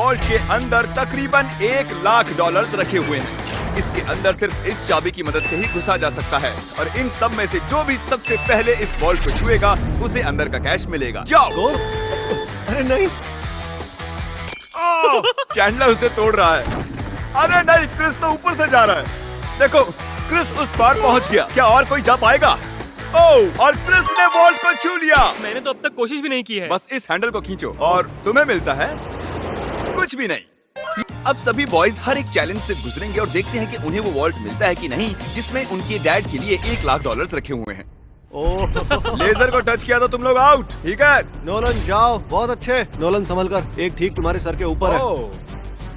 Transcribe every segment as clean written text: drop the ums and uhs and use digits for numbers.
Vault के अंदर तकरीबन $1,00,000 रखे हुए हैं। इसके अंदर सिर्फ इस चाबी की मदद से ही घुसा जा सकता है और इन सब में से जो भी सबसे पहले इस वॉल्ट को छुएगा उसे अंदर का कैश मिलेगा। जाओ। अरे नहीं, चैंडलर उसे तोड़ रहा है। अरे नहीं, क्रिस तो ऊपर से जा रहा है। देखो, क्रिस उस पार पहुंच गया। क्या और कोई जा पाएगा? ओह, और क्रिस ने वॉल्ट को छू लिया। मैंने तो अब तक कोशिश भी नहीं की है। बस इस हैंडल को खींचो और तुम्हें मिलता है कुछ भी नहीं। अब सभी बॉयज हर एक चैलेंज से गुजरेंगे और देखते हैं कि उन्हें वो वॉल्ट मिलता है कि नहीं जिसमें उनके डैड के लिए $1,00,000 रखे हुए हैं। ओह लेजर को टच किया तो तुम लोग आउट। ठीक है, नोलन जाओ, बहुत अच्छे। नोलन संभल कर, एक ठीक तुम्हारे सर के ऊपर है।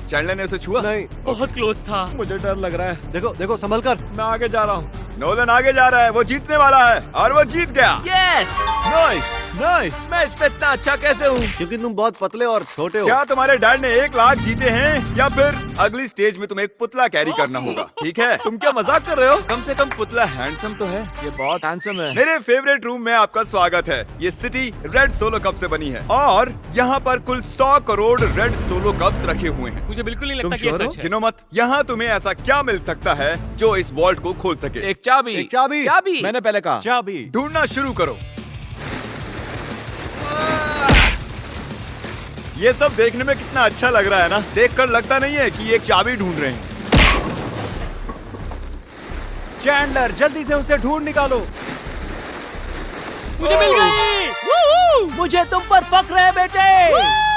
चैंडलर ने उसे छुआ। नहीं, बहुत क्लोज था। मुझे डर लग रहा है। देखो देखो, संभल कर। मैं आगे जा रहा हूँ। नोलन आगे जा रहा है, वो जीतने वाला है और वो जीत गया। यस। नहीं नहीं, मैं इस पे इतना अच्छा कैसे हूँ? क्योंकि तुम बहुत पतले और छोटे हो। क्या तुम्हारे डैड ने 1,00,000 जीते हैं या फिर अगली स्टेज में तुम्हें एक पुतला कैरी करना होगा? ठीक है, तुम क्या मजाक कर रहे हो? कम से कम पुतला हैंडसम तो है। ये बहुत हैंडसम है। मेरे फेवरेट रूम में आपका स्वागत है। ये सिटी रेड सोलो कप से बनी है और यहाँ पर कुल 100 करोड़ रेड सोलो कप्स रखे हुए हैं। मुझे बिल्कुल नहीं लगता तुम कि ये sure हो? सच है। गिनो मत। यहाँ तुम्हें ऐसा क्या मिल सकता है जो इस वॉल्ट को खोल सके? एक चाबी। एक चाबी। चाबी। मैंने पहले कहा चाबी। ढूंढना शुरू करो। ये सब देखने में कितना अच्छा लग रहा है ना? देखकर लगता नहीं है कि ये एक चाबी ढूंढ रहे हैं। चैंडलर, जल्दी से उसे ढूंढ निकालो। मुझे मिल गई। मुझे तुम पर फक्र है बेटे।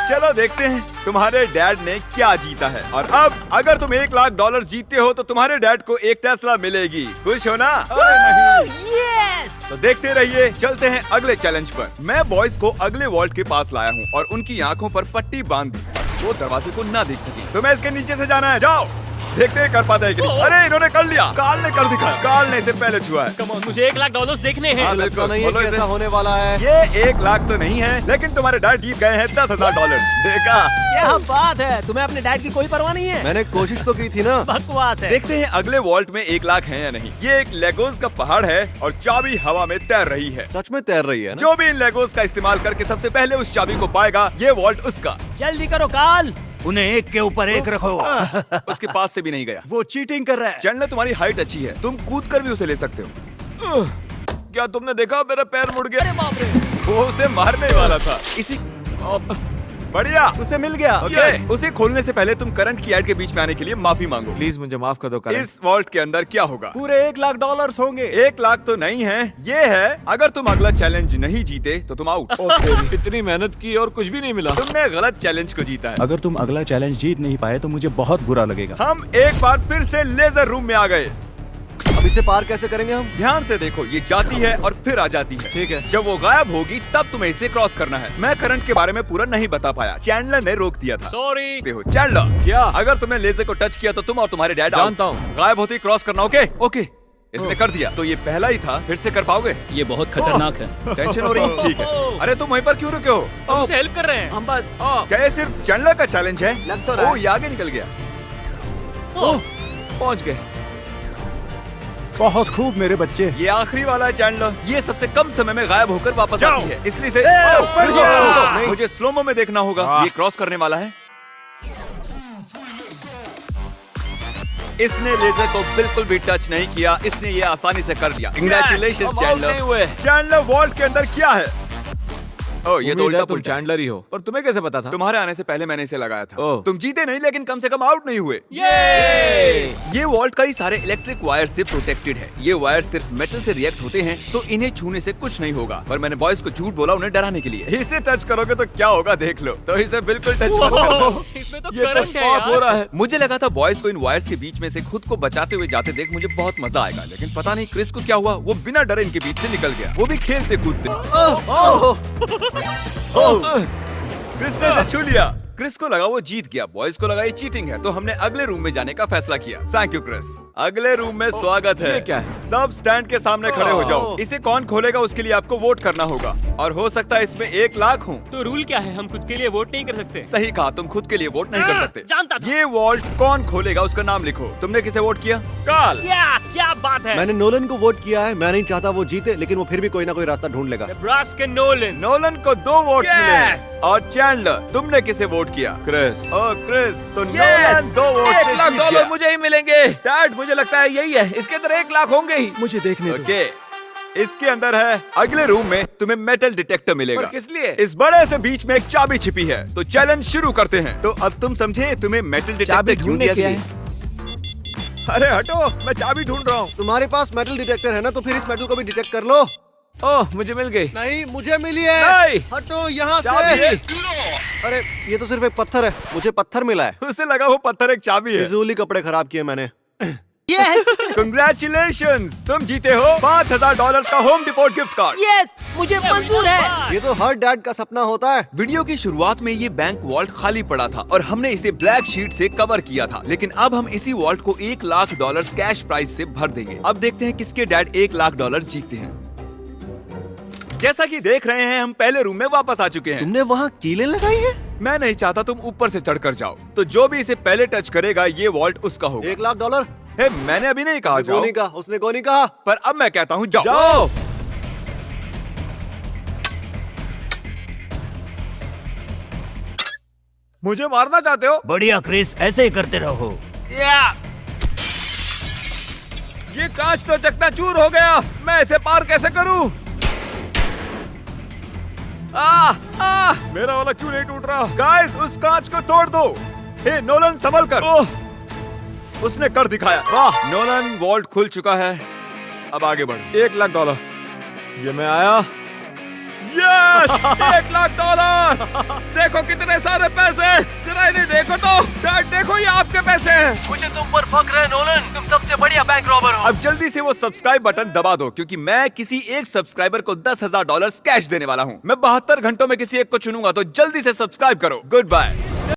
चलो देखते हैं तुम्हारे डैड ने क्या जीता है। और अब अगर तुम $1,00,000 जीतते हो तो तुम्हारे डैड को एक टेस्ला मिलेगी। खुश हो ना? अरे नहीं। यस। तो देखते रहिए। चलते हैं अगले चैलेंज पर। मैं बॉयज को अगले वॉल्ट के पास लाया हूँ और उनकी आंखों पर पट्टी बांध दी, वो दरवाजे को ना देख सके। तुम्हें इसके नीचे से जाना है। जाओ, देखते हैं कर पाते हैं कि नहीं। अरे इन्होंने कर लिया। कार्ल ने कर दिखाया। कार्ल ने इसे पहले छुआ है। कम ऑन, मुझे $1,00,000 देखने हैं। हाँ, लगता नहीं है बोलो कि इसे। ऐसा होने वाला है। ये $1,00,000 तो नहीं है, लेकिन तुम्हारे डैड जीत गए हैं $10,000। देखा? क्या बात है, तुम्हें अपने डैड की कोई परवाह नहीं है? मैंने कोशिश तो की थी ना। बकवास है। देखते हैं अगले वॉल्ट में $1,00,000 है या नहीं। ये एक लेगोस का पहाड़ है और चाबी हवा में तैर रही है। सच में तैर रही है ना? जो भी इन लेगोस का इस्तेमाल करके सबसे पहले उस चाबी को पाएगा, ये वॉल्ट उसका। जल्दी करो कार्ल। उन्हें एक के ऊपर एक रखो। उसके पास से भी नहीं गया। वो चीटिंग कर रहा है। चैंडलर, तुम्हारी हाइट अच्छी है, तुम कूद कर भी उसे ले सकते हो। क्या तुमने देखा मेरा पैर मुड़ गया? अरे बाप रे। वो उसे मारने वाला था। इसी बढ़िया, उसे मिल गया। ओके। उसे खोलने से पहले तुम करंट की एड के बीच में आने के लिए माफी मांगो। प्लीज मुझे माफ कर दो करण। इस वॉल्ट के अंदर क्या होगा? पूरे $1,00,000 होंगे। $1,00,000 तो नहीं है, ये है अगर तुम अगला चैलेंज नहीं जीते तो तुम आउट। इतनी मेहनत की और कुछ भी नहीं मिला। तुमने गलत चैलेंज को जीता है। अगर तुम अगला चैलेंज जीत नहीं पाए तो मुझे बहुत बुरा लगेगा। हम एक बार फिर से लेजर रूम में आ गए। अब इसे पार कैसे करेंगे हम? ध्यान से देखो, ये जाती है और फिर आ जाती है। ठीक है। जब वो गायब होगी तब तुम्हें इसे क्रॉस करना है। मैं करंट के बारे में पूरा नहीं बता पाया, चैंडलर ने रोक दिया था। सॉरी। देखो चैंडलर, क्या? अगर तुमने लेजर को टच किया तो तुम और तुम्हारे डैड जानता out। हूँ। गायब होते ही क्रॉस करना। ओके ओके, इसने कर दिया। तो ये पहला ही था, फिर से कर पाओगे? ये बहुत खतरनाक है। टेंशन हो रही? ठीक है। अरे तुम वहीं पर क्यों रुके हो? हम उसे हेल्प कर रहे हैं। हम बस क्या ये सिर्फ चैंडलर का चैलेंज है? लग तो रहा है। ये आगे निकल गया। पहुंच गए। बहुत खूब मेरे बच्चे। ये आखिरी वाला है चैंडलर। ये सबसे कम समय में गायब होकर वापस जाओ। आती है, इसलिए से ऊपर गया। नहीं, मुझे स्लोमो में देखना होगा। ये क्रॉस करने वाला है। इसने लेजर को बिल्कुल भी टच नहीं किया, इसने ये आसानी से कर दिया। कंग्रेचुलेशंस हम आउट नहीं चैंडलर। हुए। चैंडलर, वॉल्ट के अंदर क्या है? ओह, ये तो उम्मीद उल्टा है तुम पुल्टा है। चैंडलर ही हो। पर तुम्हें कैसे पता था? तुम्हारे आने से पहले मैंने इसे लगाया था। ओह। तुम जीते नहीं, लेकिन कम से कम आउट नहीं हुए। ये वॉल्ट कई सारे इलेक्ट्रिक वायर से प्रोटेक्टेड है। ये वायर सिर्फ मेटल से रिएक्ट होते हैं, तो इन्हें छूने से कुछ नहीं होगा। पर मैंने बॉयज को झूठ बोला उन्हें डराने के लिए। इसे टच करोगे तो क्या होगा देख लो। तो इसे बिल्कुल टच मत करो। इसमें तो ये तो करंट है स्पॉट हो रहा यार। है। मुझे लगा था बॉयज को इन वायर्स के बीच में से खुद को बचाते हुए जाते देख मुझे बहुत मजा आएगा, लेकिन पता नहीं क्रिस को क्या हुआ। वो बिना डरे इनके बीच से निकल गया, वो भी खेलते कूदते। क्रिस ने इसे छू लिया। क्रिस को लगा वो जीत गया, बॉयज को लगा ये चीटिंग है, तो हमने अगले रूम में जाने का फैसला किया। Thank you Chris. अगले रूम में स्वागत है। ये क्या है? सब स्टैंड के सामने खड़े हो जाओ। इसे कौन खोलेगा उसके लिए आपको वोट करना होगा, और हो सकता है इसमें 1,00,000 हो। तो रूल क्या है? हम खुद के लिए वोट नहीं कर सकते। सही कहा, तुम खुद के लिए वोट नहीं कर सकते। जानता था। ये वॉल्ट कौन खोलेगा उसका नाम लिखो। तुमने किसे वोट किया? कार्ल। क्या बात है? मैंने नोलन को वोट किया है। मैं नहीं चाहता वो जीते, लेकिन वो फिर भी कोई ना कोई रास्ता ढूंढ लेगा। Nebraska Nolan. नोलन को 2 वोट Yes! मिले हैं। और चैंडलर, तुमने किसे वोट वोट किया। क्रिस। ओह क्रिस, तो Yes! नोलन 2 वोट से 1 लाख जीत डॉलर गया। मुझे ही मिलेंगे। डैड मुझे लगता है यही है, इसके अंदर 1 लाख होंगे ही। मुझे देखने दो। ओके, इसके अंदर है। अगले रूम में तुम्हें मेटल डिटेक्टर मिलेगा। पर किस लिए? इस बड़े से बीच में एक चाबी छिपी है। तो चैलेंज शुरू करते हैं। तो अब तुम समझे तुम्हें मेटल डिटेक्टर चाबी क्यों ढूंढने दिया के गया लिए। है? अरे हटो, मैं चाबी ढूंढ रहा हूँ। तुम्हारे पास मेटल डिटेक्टर है ना, तो फिर इस मेटल को भी डिटेक्ट कर लो। ओह, मुझे मिल गई। नहीं, मुझे मिली है। नहीं। हटो यहाँ चाबी। से। अरे ये तो सिर्फ एक पत्थर है, मुझे पत्थर मिला है। उसे लगा वो पत्थर एक चाबी है। फिजूल ही कपड़े खराब किए मैंने। यस कंग्रेचुलेशंस, तुम जीते हो $5000 का home depot gift card. Yes मुझे मंजूर है। ये तो हर डैड का सपना होता है। वीडियो की शुरुआत में ये बैंक वॉल्ट खाली पड़ा था और हमने इसे ब्लैक शीट से कवर किया था, लेकिन अब हम इसी वॉल्ट को $1 लाख कैश प्राइस से भर देंगे। अब देखते हैं किसके डैड $1 लाख जीतते हैं। जैसा कि देख रहे हैं, हम पहले रूम में वापस आ चुके हैं। तुमने वहाँ कीलें लगाई है? मैं नहीं चाहता तुम ऊपर से चढ़कर जाओ, तो जो भी इसे पहले टच करेगा ये वॉल्ट उसका होगा। $1 लाख। हे, मैंने अभी नहीं कहा जाओ, गोनी कहा, उसने गोनी कहा। पर अब मैं कहता हूँ जाओ। जाओ। मुझे मारना चाहते हो? बढ़िया क्रिस, ऐसे ही करते रहो। ये कांच तो चकनाचूर हो गया। मैं इसे पार कैसे करूं? मेरा वाला क्यों नहीं टूट रहा? गाइस, उस कांच को तोड़ दो। हे नोलन, संभल कर। उसने कर दिखाया। वाह, नोलन, वॉल्ट खुल चुका है। अब आगे बढ़ो। $1 लाख। ये मैं आया। यस, $1 लाख। देखो कितने सारे पैसे। जरा इन्हें देखो तो। डैड देखो, ये आपके पैसे हैं। मुझे तुम पर फख्र है नोलन, तुम सबसे बढ़िया बैंक रॉबर हो। अब जल्दी से वो सब्सक्राइब बटन दबा दो, क्योंकि मैं किसी एक सब्सक्राइबर को $10,000 कैश देने वाला हूँ। मैं 72 घंटों में किसी एक को चुनूंगा, तो जल्दी से सब्सक्राइब करो। Good bye.